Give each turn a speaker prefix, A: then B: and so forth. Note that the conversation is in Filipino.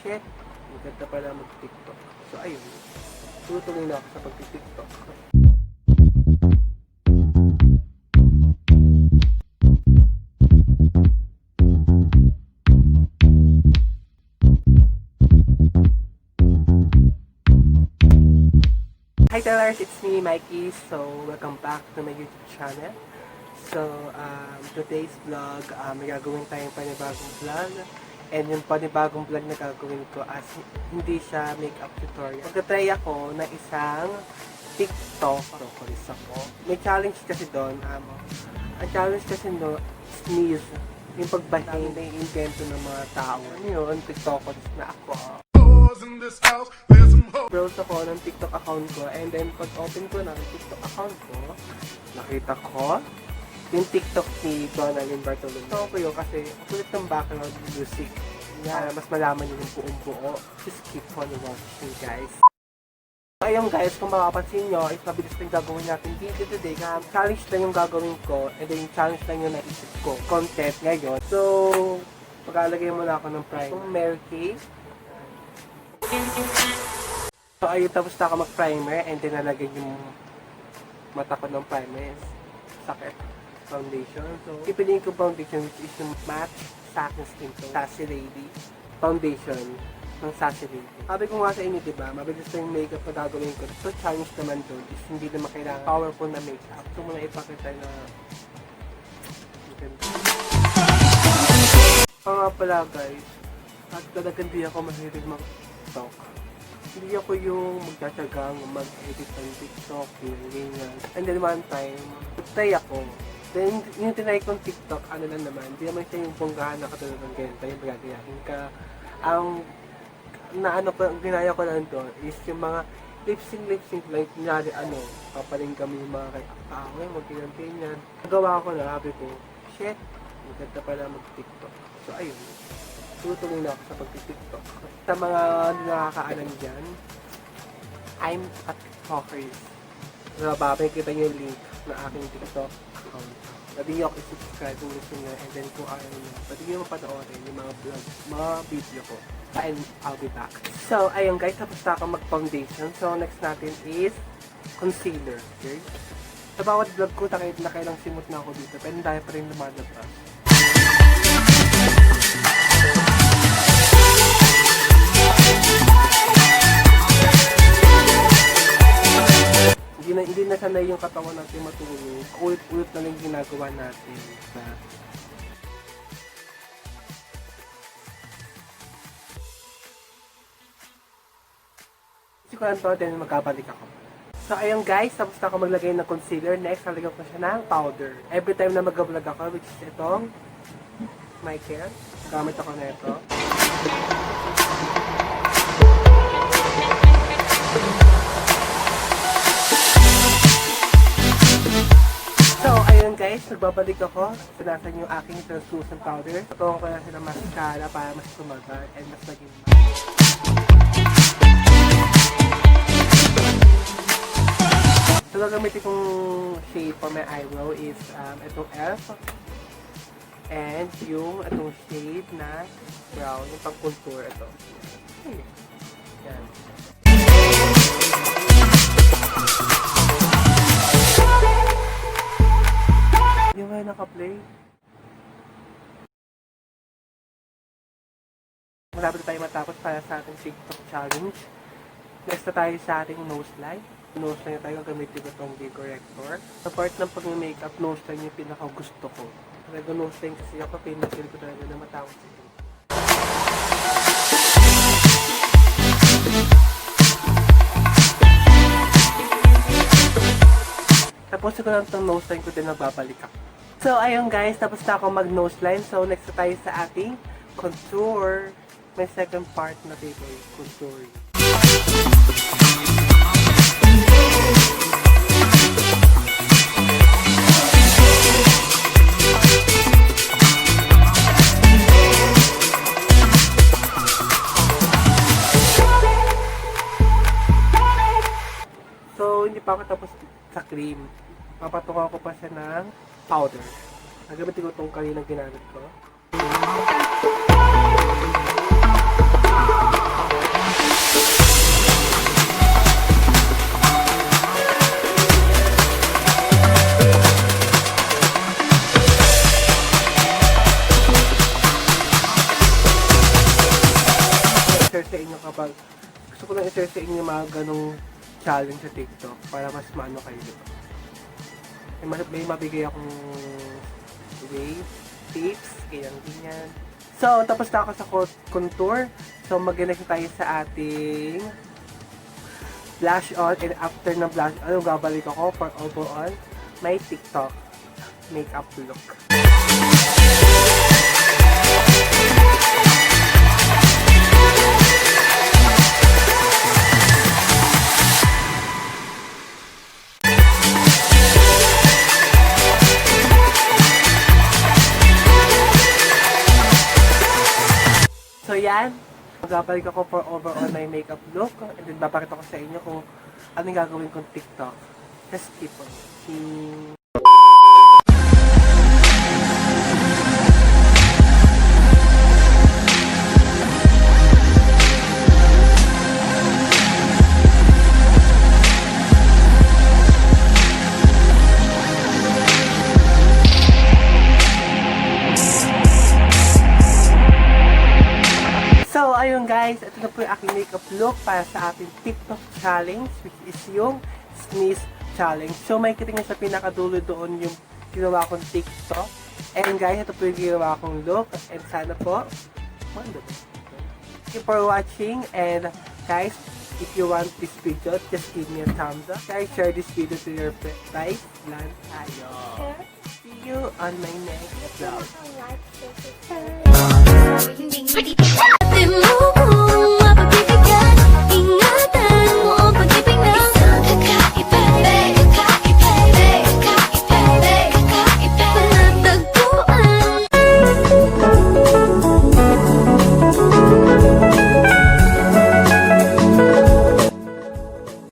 A: shit, maganda pala mag-TikTok. So ayun, tutuloy na ako sa pag-TikTok. Hi Tellers, it's me, Mikey. So, welcome back to my YouTube channel. So, today's vlog, may gagawin tayong panibagong vlog. And yung panibagong vlog na gagawin ko as hindi siya makeup tutorial. Magka-try ako na isang TikTok. Rokolis ako. May challenge kasi doon. Ang challenge kasi no, sneeze. Yung pagbahin na i-invento ng mga tao. Ano yun? TikTokers na ako. Browse ako ng TikTok account ko, and then pag open ko ng TikTok account ko, nakita ko yung TikTok ni Jonalyn Bartolome. Ito ko yun kasi kulit ng background music na mas malaman nyo yung buong buo. Just keep on watching, guys. Ayun guys, kung makapansin nyo, is mabilis na yung gagawin natin video today. Challenge lang yung gagawin ko, and then yung challenge lang yung naisip ko. Content ngayon. So, mag-alagay muna ako ng primer. Itong Mary Kay. So ayun, tapos na ako mag-primer, and then nalagay yung mata ko ng primer. Sakit. Foundation. So, pipiliin ko foundation which is yung matte sa aking skin tone. Sassy Lady. Foundation ng Sassy Lady. Sabi ko nga sa inyo, diba, mabilis na yung makeup na gagawin ko. So, challenge naman doon is hindi naman kailangan powerful na makeup. So, muna ipakita na nga pala guys, at talagang di ako mahilig mag-TikTok. Hindi ako yung magtatagang mag-edit ng TikTok, ganyan. And then one time, try ako. Then yung tinry kong TikTok, ano lang naman, hindi naman siya yung bonggahan na katulad ng genta, yung magagayahin ka. Ginaya ko lang doon is yung mga lip-sync like kunyari papaling kami yung mga tao, mag-ganyan. Nagawa ko na, sabi ko, shit, maganda pala mag-TikTok. So ayun, tutuloy na ako sa pag-TikTok. Sa mga nakakaalam dyan, I'm a TikToker. So, makikita nyo yung link na aking TikTok account. Pwede nyo ako i-subscribe kung gusto nyo, and then kung ayaw nyo, pwede nyo mapanoorin yung mga vlog, mga video ko. And I'll be back. So, ayun guys, tapos na ako mag-foundation. So, next natin is concealer. Okay? Sa bawat vlog ko, nakailang simot na ako dito, pero dahil pa rin lumalabas. Hindi na sanay yung katawan natin matulog. Ulit-ulit na lang yung ginagawa natin. Diba? Kasi ko lang to, then magkabalik ako. So ayun guys, tapos na ako maglagay ng concealer. Next, lalagyan ko siya ng powder. Every time na mag-vlog ako, which is itong my care, gamit ako na ito. So ayun guys, nagbabalik ako. Pinasan yung aking translucent powder. Tutukan ko na sila mascara para mas tumagal and mas maging So, gagamitin kong shade for my eyebrow is itong Elf. And yung itong shade na brown, yung pang-contour ito. Yan. Yung nga naka-play. Malapit tayo matapos para sa ating TikTok challenge. Next na tayo sa ating nose line. Nose line tayo, gamitin ko itong big corrector. Sa part ng pag-makeup, nose line yung pinaka-gusto ko. Talaga nose line kasi ako, pinag-feel ko talaga na matawag sa ito. Tapos ko lang itong nose line ko din nagbabalik ako. So ayun guys, tapos na ako mag-nose line. So next na tayo sa ating contour. May second part na favorite, contouring. So hindi pa ako tapos sa cream. Papatungan ko pa siya ng powder. Nagamitin ko itong kaninang ginamit ko. i-share sa inyo kapag gusto ko lang i-share sa inyo yung mga ganong challenge sa TikTok para mas maano kayo, diba? May mabigay akong ways, tips, ganyan. So, tapos na ako sa contour. So, mag-next tayo sa ating blush on, and after ng blush on, gabalik ako for overall my TikTok makeup look. So yan, magbabalik ako for overall my makeup look, and then babakita ko sa inyo kung anong gagawin kong TikTok. Just keep on watching. So, ayun guys, ito na po yung aking makeup look para sa ating TikTok challenge, which is yung sneeze challenge. So, may kita nyo sa pinakadulo doon yung ginawa kong TikTok. And guys, ito po yung ginawa kong look. And sana po, thank you for watching. And guys, if you want this video, just give me a thumbs up. Guys, share this video to your friends. Lan tayo. See you on my next vlog.
B: Hindi